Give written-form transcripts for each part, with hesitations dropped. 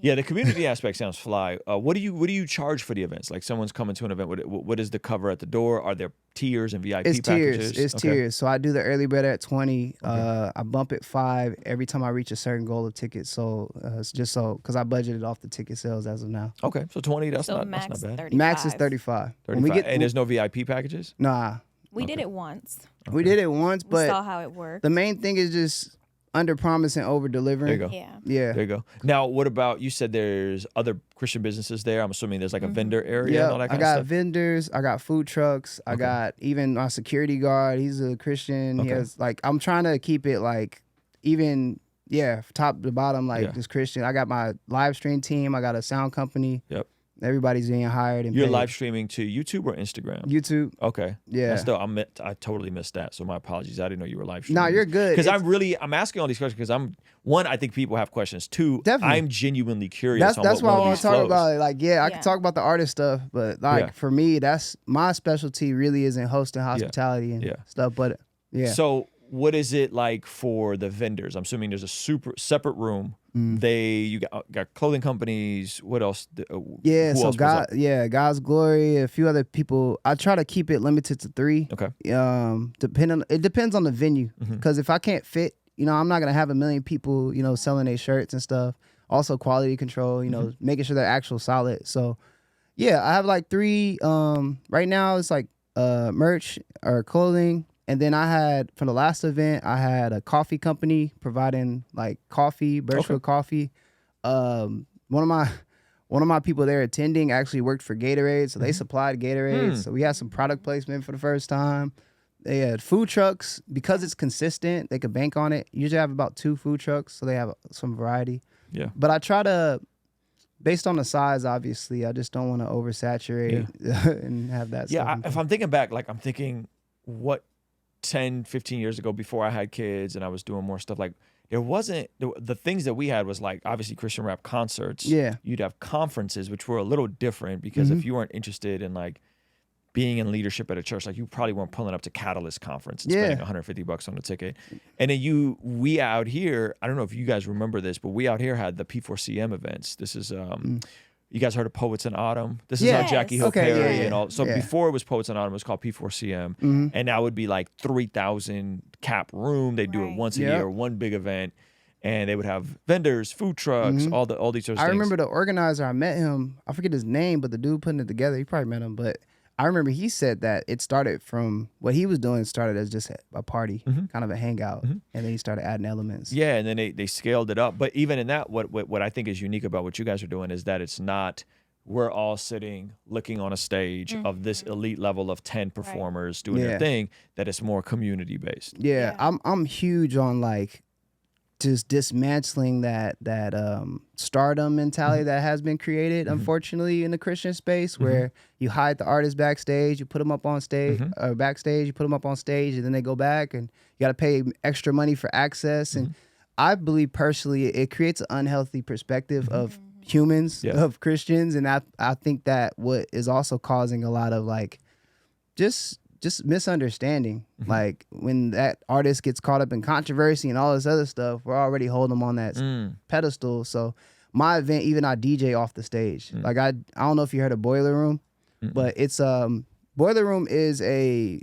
Yeah, the community aspect sounds fly. What do you charge for the events? Like someone's coming to an event. What is the cover at the door? Are there tiers and It's VIP tiers. packages? It's Okay. tiers. So I do the early bird at 20. Okay. I bump it 5 every time I reach a certain goal of tickets. So it's just so because I budgeted off the ticket sales as of now. Okay. So 20. That's So not max bad. 35. Max is 35. When we 35. get And there's no VIP packages. nah, We did Okay. it once. we did it once, We saw but how it worked. the main thing is just under promise and over delivering. There you go. Yeah. Yeah. There you go. Now, what about you said there's other Christian businesses there? I'm assuming there's like a vendor area and all Yeah, that I kind got of stuff. vendors. I got food trucks. I Okay. got even my security guard. He's a Christian. He Okay. has like I'm trying to keep it like even top to bottom like Yeah. just Christian. I got my live stream team. I got a sound company. Yep. Everybody's being hired and You're paid. live streaming to YouTube or Instagram? YouTube. Okay. Yeah. That's still, I totally missed that. So my apologies. I didn't know you were live streaming. No, you're good. Because It's- I'm asking all these questions because I think people have questions. 2, Definitely. I'm genuinely curious. That's on why I what want to talk flows. about it. Like, I Yeah. can talk about the artist stuff, but like Yeah. for me, that's my specialty. Really, isn't hosting hospitality and Yeah. stuff. But yeah, So what is it like for the vendors? I'm assuming there's a separate room. Mm. You got clothing companies. What else? yeah. Who So else God's glory. A few other people. I try to keep it limited to 3. Okay. It depends on the venue. Mhm. Because if I can't fit, I'm not gonna have a million people, selling their shirts and stuff. Also quality control, making sure they're actual solid. So yeah, I have like 3. Right now it's like merch or clothing. And then I had, for the last event, I had a coffee company providing like coffee, Birchwood coffee. One of my people there attending actually worked for Gatorade, so they supplied Gatorade. So we had some product placement for the first time. They had food trucks because it's consistent. They could bank on it. Usually I have about 2 food trucks, so they have some variety. Yeah. But I try to, based on the size, obviously, I just don't want to oversaturate and have that. Yeah. stuff. If I'm thinking back, like I'm thinking what 10, 15 years ago before I had kids and I was doing more stuff, like there wasn't the things that we had was like obviously Christian rap concerts. Yeah. You'd have conferences, which were a little different because if you weren't interested in like being in leadership at a church, like you probably weren't pulling up to Catalyst Conference and spending $150 on the ticket. And then we out here, I don't know if you guys remember this, but we out here had the P4CM events. This is you guys heard of Poets in Autumn? This is how Yes. Jackie Hill Okay, Perry yeah. and all. So Yeah. before it was Poets in Autumn, it was called P4CM. And that would be like 3,000 cap room. They'd do it Right. once a Yep. year, one big event. And they would have vendors, food trucks, all these sorts of I things. remember the organizer. I met him. I forget his name, but the dude putting it together, you probably met him. But I remember he said that it started from what he was doing. Started as just a party, kind of a hangout, and then he started adding elements. Yeah, and then they scaled it up. But even in that, what I think is unique about what you guys are doing is that it's not we're all sitting looking on a stage of this elite level of 10 performers doing their Yeah. thing, that it's more community based. Yeah, I'm huge on like just dismantling that stardom mentality that has been created, unfortunately, in the Christian space, where you hide the artists backstage, you put them up on stage, or backstage, you put them up on stage, and then they go back, and you got to pay extra money for access. And I believe personally, it creates an unhealthy perspective of humans, of Christians, and I think that what is also causing a lot of like just misunderstanding. Like when that artist gets caught up in controversy and all this other stuff, we're already holding them on that pedestal. So my event, even I DJ off the stage. Like I don't know if you heard of Boiler Room, but it's Boiler Room is a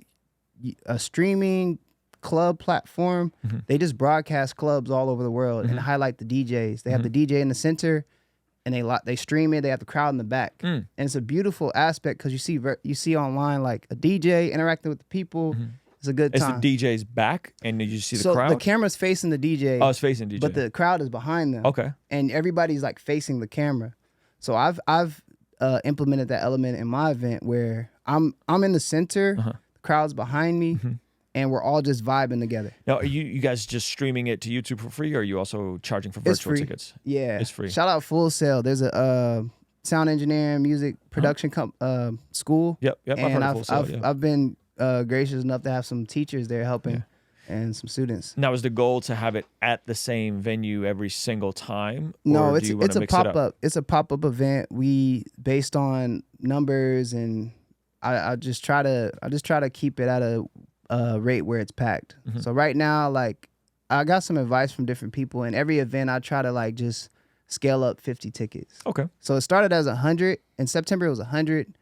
streaming club platform. They just broadcast clubs all over the world and highlight the DJs. They have the DJ in the center, and they stream it. They have the crowd in the back, and it's a beautiful aspect because you see online like a DJ interacting with the people. It's a good Is time. the DJ's back and you see the So crowd? the camera's facing the DJ. Oh, it's facing DJ. But the crowd is behind them. Okay. And everybody's like facing the camera. So I've implemented that element in my event where I'm in the center, the crowd's behind me, and we're all just vibing together. Now, are you guys just streaming it to YouTube for free, or are you also charging for It's virtual free. tickets? Yeah. It's free. Shout out Full Sail. There's a sound engineering music production school. Yep, I've And heard of Full Sail, yeah. I've been gracious enough to have some teachers there helping and some students. Now, is the goal to have it at the same venue every single time? No, or it's do you wanna it's a mix it up? pop up. It's a pop up event. We based on numbers, and I just try to keep it at a rate where it's packed. So right now, like I got some advice from different people, and every event I try to like just scale up 50 tickets. Okay. So it started as 100. In September, it was 100.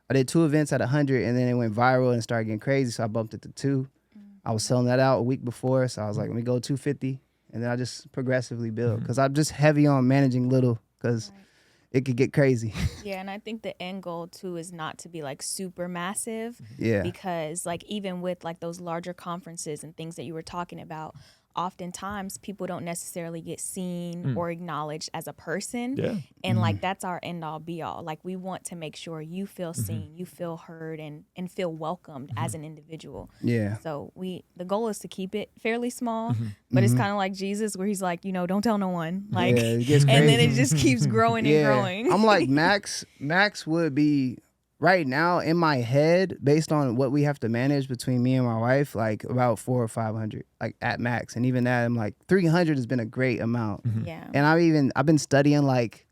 I did 2 events at 100, and then it went viral and started getting crazy. So I bumped it to 2. I was selling that out a week before, so I was like, let me go 250, and then I just progressively build because I'm just heavy on managing little because it could get crazy. Yeah, and I think the end goal too is not to be like super massive. Yeah. Because like even with like those larger conferences and things that you were talking about, oftentimes people don't necessarily get seen or acknowledged as a person. Yeah. And like that's our end all be all. Like we want to make sure you feel seen, you feel heard and feel welcomed as an individual. Yeah. So the goal is to keep it fairly small, but it's kind of like Jesus where he's like, don't tell no one. Like, Yeah, it gets and then crazy. it just keeps growing and growing. I'm like Max would be right now in my head based on what we have to manage between me and my wife, like about 400 or 500, like at max. And even that, I'm like 300 has been a great amount. Yeah. And I've been studying like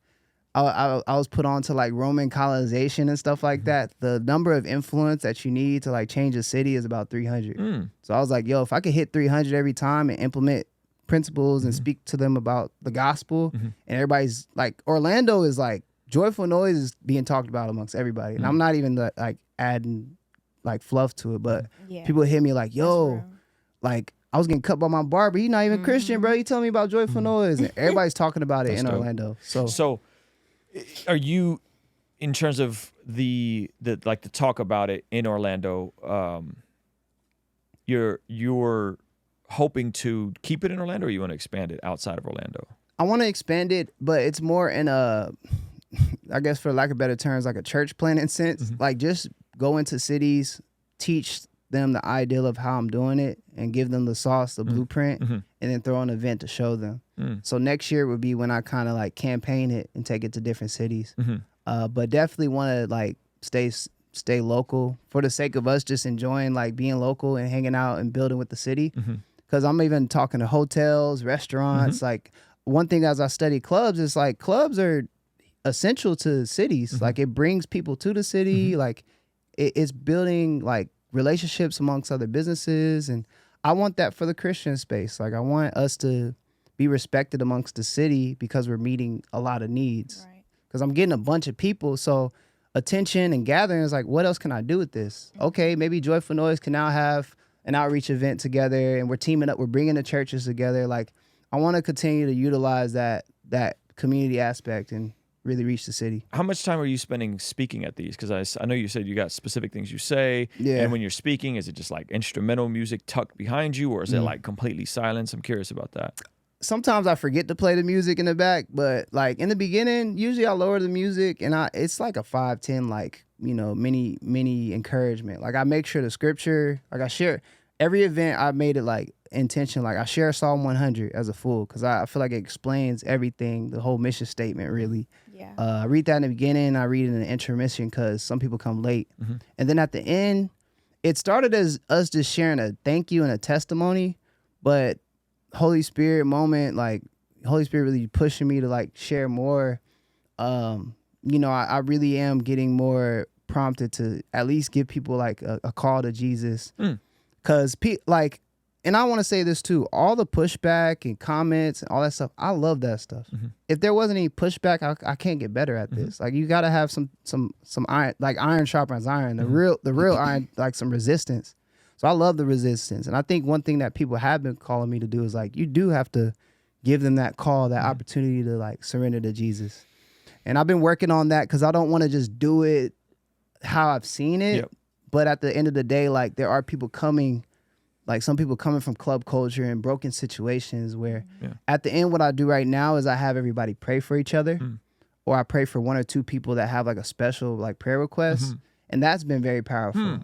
I was put on to like Roman colonization and stuff like that. The number of influence that you need to like change a city is about 300. So I was like, yo, if I could hit 300 every time and implement principles and speak to them about the gospel, and everybody's like, Orlando is like, Joyful Noise is being talked about amongst everybody. And I'm not even like adding like fluff to it, but people hit me like, yo, like I was getting cut by my barber. He not even Christian, bro. He telling me about Joyful Noise. And everybody's talking about it in Orlando. So are you, in terms of the talk about it in Orlando, you're hoping to keep it in Orlando, or you want to expand it outside of Orlando? I want to expand it, but it's more in a, I guess for lack of better terms, like a church planting sense. Like just go into cities, teach them the ideal of how I'm doing it, and give them the sauce, the blueprint, and then throw an event to show them. So next year would be when I kind of like campaign it and take it to different cities. But definitely want to like stay local for the sake of us just enjoying like being local and hanging out and building with the city. Because I'm even talking to hotels, restaurants. Like one thing as I study clubs is like clubs are essential to cities. Like it brings people to the city. Like it's building like relationships amongst other businesses. And I want that for the Christian space. Like I want us to be respected amongst the city because we're meeting a lot of needs. Because I'm getting a bunch of people. So attention and gathering is like, what else can I do with this? Okay, maybe Joyful Noise can now have an outreach event together, and we're teaming up. We're bringing the churches together. Like I want to continue to utilize that community aspect and really reach the city. How much time are you spending speaking at these? Because I know you said you got specific things you say. Yeah. And when you're speaking, is it just like instrumental music tucked behind you, or is it like completely silence? I'm curious about that. Sometimes I forget to play the music in the back, but like in the beginning, usually I lower the music and it's like a 5-10, like, mini encouragement. Like I make sure the scripture, like I share every event. I made it like intention. Like I share Psalm 100 as a full, because I feel like it explains everything, the whole mission statement really. Yeah. I read that in the beginning. I read it in the intermission because some people come late. And then at the end, it started as us just sharing a thank you and a testimony, but Holy Spirit moment, like Holy Spirit really pushing me to like share more. I really am getting more prompted to at least give people like a call to Jesus. Cause and I want to say this too, all the pushback and comments and all that stuff, I love that stuff. If there wasn't any pushback, I can't get better at this. Like you gotta have some iron, like iron sharpens iron, the real iron, like some resistance. So I love the resistance. And I think one thing that people have been calling me to do is like, you do have to give them that call, that opportunity to like surrender to Jesus. And I've been working on that because I don't want to just do it how I've seen it. Yep. But at the end of the day, like there are people coming, like some people coming from club culture and broken situations where at the end, what I do right now is I have everybody pray for each other, or I pray for 1 or 2 people that have like a special like prayer request. And that's been very powerful.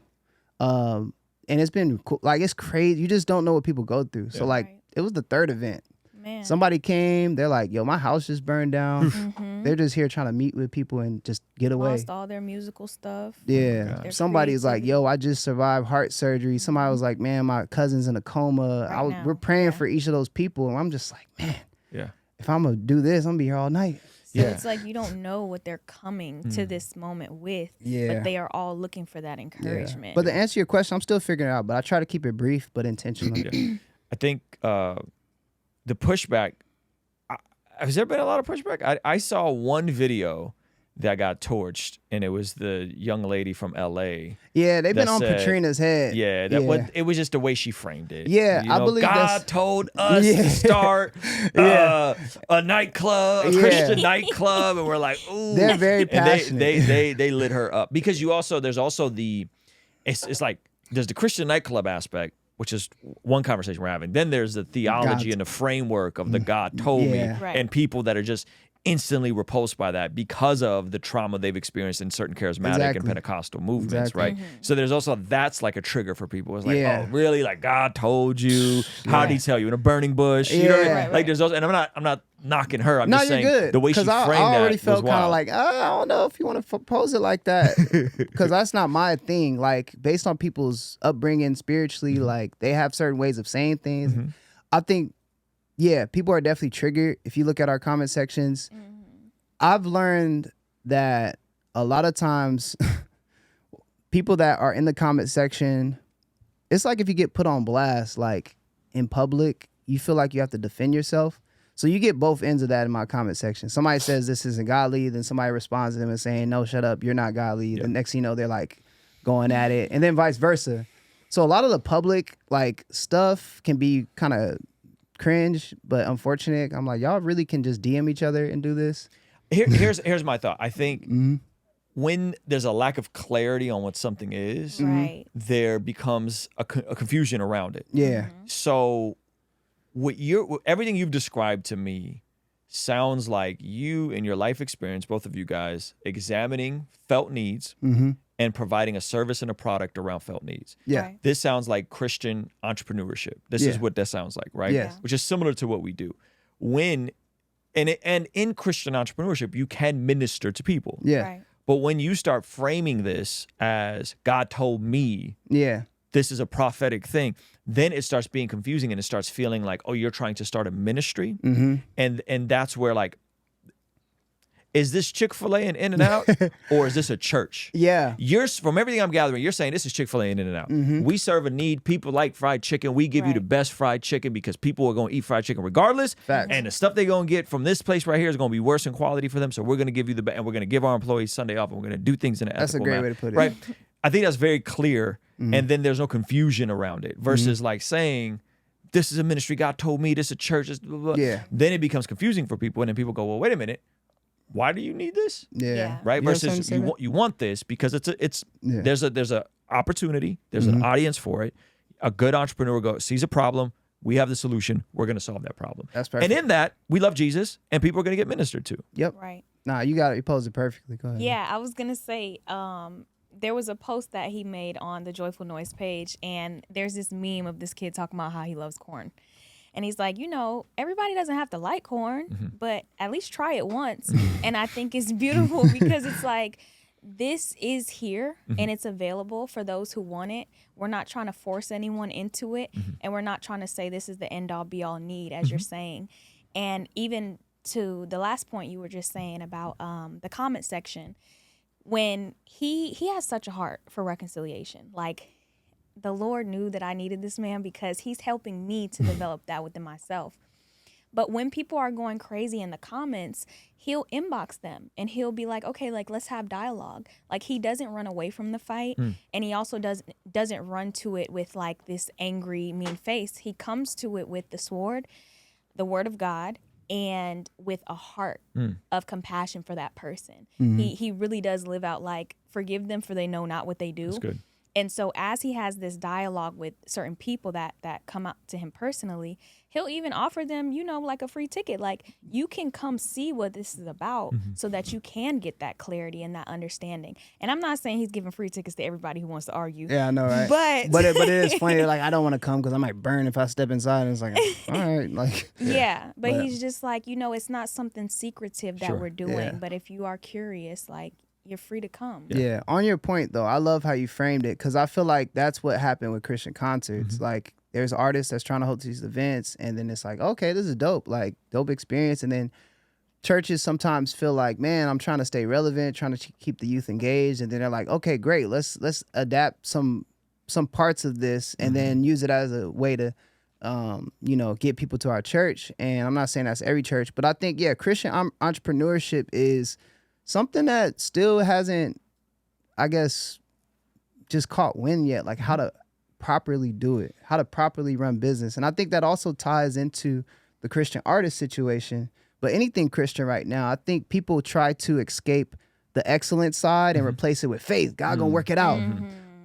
And it's been cool. Like it's crazy. You just don't know what people go through. So like it was the 3rd event. Man. Somebody came, they're like, yo, my house just burned down. They're just here trying to meet with people and just get away. Lost all their musical stuff. Yeah. Somebody's like, yo, I just survived heart surgery. Somebody was like, man, my cousin's in a coma. We're praying for each of those people. And I'm just like, man, if I'm going to do this, I'm going to be here all night. So it's like you don't know what they're coming to this moment with, but they are all looking for that encouragement. But to answer your question, I'm still figuring it out, but I try to keep it brief but intentional. I think the pushback, Has there been a lot of pushback? I saw one video that got torched, and it was the young lady from L.A. Yeah, they've been on said, Katrina's head. Yeah, it was just the way she framed it. Yeah, I believe God told us to start a nightclub, a Christian nightclub, and we're like, ooh. They're very passionate. And they lit her up because there's also it's like there's the Christian nightclub aspect, which is one conversation we're having. Then there's the theology and the framework of the God told me, and people that are just instantly repulsed by that because of the trauma they've experienced in certain charismatic and Pentecostal movements, right? So there's also, that's like a trigger for people. It's like, oh, really? Like, God told you? How did he tell you? In a burning bush? You know what I mean? Like, there's also, and I'm not knocking her. I'm just saying good. The way she framed that was wild. I already felt kind of like, I don't know if you want to pose it like that, because that's not my thing. Like, based on people's upbringing spiritually, like, they have certain ways of saying things. I think, people are definitely triggered. If you look at our comment sections, I've learned that a lot of times people that are in the comment section, it's like if you get put on blast, like in public, you feel like you have to defend yourself. So you get both ends of that in my comment section. Somebody says this isn't godly, then somebody responds to them and saying, no, shut up, you're not godly. The next thing you know, they're like going at it, and then vice versa. So a lot of the public like stuff can be kind of cringe, but unfortunate. I'm like, y'all really can just DM each other and do this? Here's my thought. I think when there's a lack of clarity on what something is, there becomes a confusion around it. Yeah. So everything you've described to me sounds like you and your life experience, both of you guys, examining felt needs and providing a service and a product around felt needs. Yeah. Right. This sounds like Christian entrepreneurship. This is what that sounds like, right? Yes. Which is similar to what we do. And in Christian entrepreneurship, you can minister to people. Yeah. Right. But when you start framing this as God told me, this is a prophetic thing, then it starts being confusing and it starts feeling like, oh, you're trying to start a ministry. And that's where, like, is this Chick-fil-A and In-N-Out or is this a church? Yeah. From everything I'm gathering, you're saying this is Chick-fil-A and In-N-Out. We serve a need. People like fried chicken. We give you the best fried chicken because people are going to eat fried chicken regardless. Facts. And the stuff they're going to get from this place right here is going to be worse in quality for them. So we're going to give you the best, and we're going to give our employees Sunday off, and we're going to do things in an ethical manner. That's a great way to put it. Right? I think that's very clear. And then there's no confusion around it versus like saying, this is a ministry. God told me this is a church. This blah, blah, blah. Yeah. Then it becomes confusing for people. And then people go, well, wait a minute. Why do you need this? Yeah. Right? You know Versus you want this because there's a opportunity, there's an audience for it. A good entrepreneur sees a problem, we have the solution, we're going to solve that problem. That's perfect. And in that, we love Jesus and people are going to get ministered to. Yep. Right. Nah, you posed it perfectly. Go ahead. Yeah, I was gonna say, there was a post that he made on the Joyful Noise page, and there's this meme of this kid talking about how he loves corn. And he's like, everybody doesn't have to like corn, but at least try it once. And I think it's beautiful because it's like, this is here and it's available for those who want it. We're not trying to force anyone into it. And we're not trying to say this is the end all be all need, as you're saying. And even to the last point you were just saying about the comment section, when he has such a heart for reconciliation, like, the Lord knew that I needed this man because he's helping me to develop that within myself. But when people are going crazy in the comments, he'll inbox them and he'll be like, okay, like, let's have dialogue. Like, he doesn't run away from the fight. And he also doesn't run to it with like this angry, mean face. He comes to it with the sword, the word of God, and with a heart of compassion for that person. He really does live out like, forgive them for they know not what they do. That's good. And so as he has this dialogue with certain people that come up to him personally, he'll even offer them, like a free ticket. Like, you can come see what this is about so that you can get that clarity and that understanding. And I'm not saying he's giving free tickets to everybody who wants to argue. Yeah, I know, right? But it is funny. Like, I don't want to come because I might burn if I step inside. And it's like, all right. Like, yeah. But he's just like, it's not something secretive that we're doing. Yeah. But if you are curious, like, you're free to come. Yeah. On your point, though, I love how you framed it because I feel like that's what happened with Christian concerts. Like, there's artists that's trying to hold these events, and then it's like, okay, this is dope, like, dope experience. And then churches sometimes feel like, man, I'm trying to stay relevant, trying to keep the youth engaged. And then they're like, okay, great, let's adapt some parts of this and then use it as a way to get people to our church. And I'm not saying that's every church, but I think, yeah, Christian entrepreneurship is something that still hasn't, I guess, just caught wind yet, like how to properly do it, how to properly run business. And I think that also ties into the Christian artist situation, but anything Christian right now, I think people try to escape the excellent side and replace it with faith. God gonna work it out.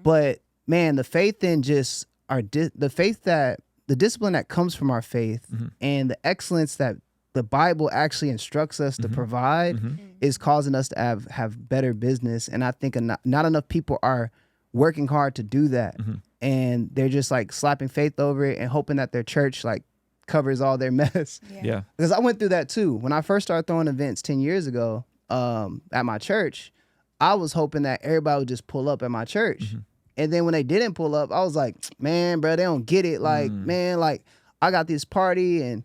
But man, the faith in just the discipline that comes from our faith and the excellence that the Bible actually instructs us to provide is causing us to have better business. And I think not enough people are working hard to do that. And they're just like slapping faith over it and hoping that their church like covers all their mess. Yeah. Because I went through that too. When I first started throwing events 10 years ago at my church, I was hoping that everybody would just pull up at my church. And then when they didn't pull up, I was like, man, bro, they don't get it. Like, man, like I got this party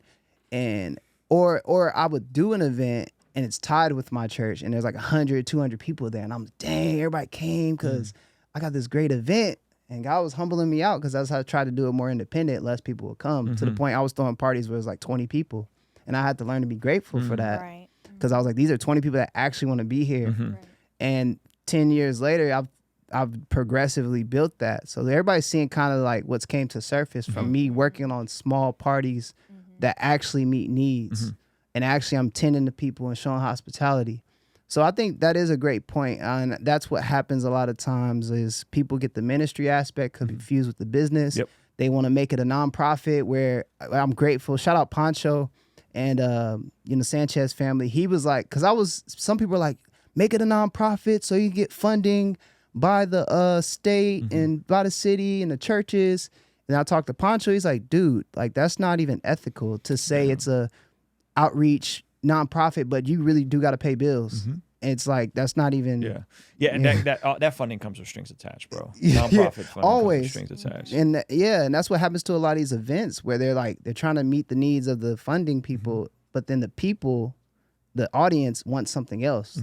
or I would do an event and it's tied with my church and there's like 100, 200 people there. And I'm like, dang, everybody came because I got this great event. And God was humbling me out because that's how I tried to do it more independent. Less people would come to the point I was throwing parties where it was like 20 people. And I had to learn to be grateful for that. Because I was like, these are 20 people that actually want to be here. And 10 years later, I've progressively built that. So everybody's seeing kind of like what's came to surface from me working on small parties that actually meet needs. And actually I'm tending to people and showing hospitality. So I think that is a great point. And that's what happens a lot of times is people get the ministry aspect confused with the business. They want to make it a nonprofit where I'm grateful. Shout out Pancho and, Sanchez family. He was like, because some people were like, make it a nonprofit so you get funding by the state and by the city and the churches. And I talked to Pancho. He's like, dude, like that's not even ethical to say it's a outreach nonprofit, but you really do got to pay bills. It's like that's not even. And that funding comes with strings attached, bro. Nonprofit funding always comes with strings attached. And and that's what happens to a lot of these events where they're trying to meet the needs of the funding people, but then the audience wants something else.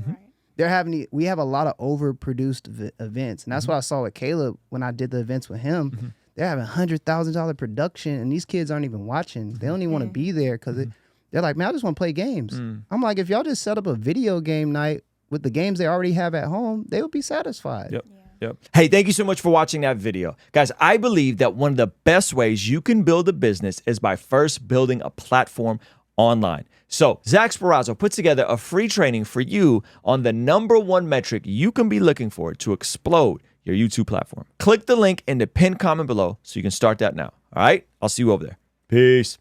We have a lot of overproduced events, and that's what I saw with Caleb when I did the events with him. They're having $100,000 production, and these kids aren't even watching. They don't even want to be there because they're like, man, I just want to play games. I'm like, if y'all just set up a video game night with the games they already have at home, they would be satisfied. Yep. Hey, thank you so much for watching that video. Guys, I believe that one of the best ways you can build a business is by first building a platform online. So Zach Sparazzo put together a free training for you on the #1 metric you can be looking for to explode your YouTube platform. Click the link in the pinned comment below so you can start that now. All right? I'll see you over there. Peace.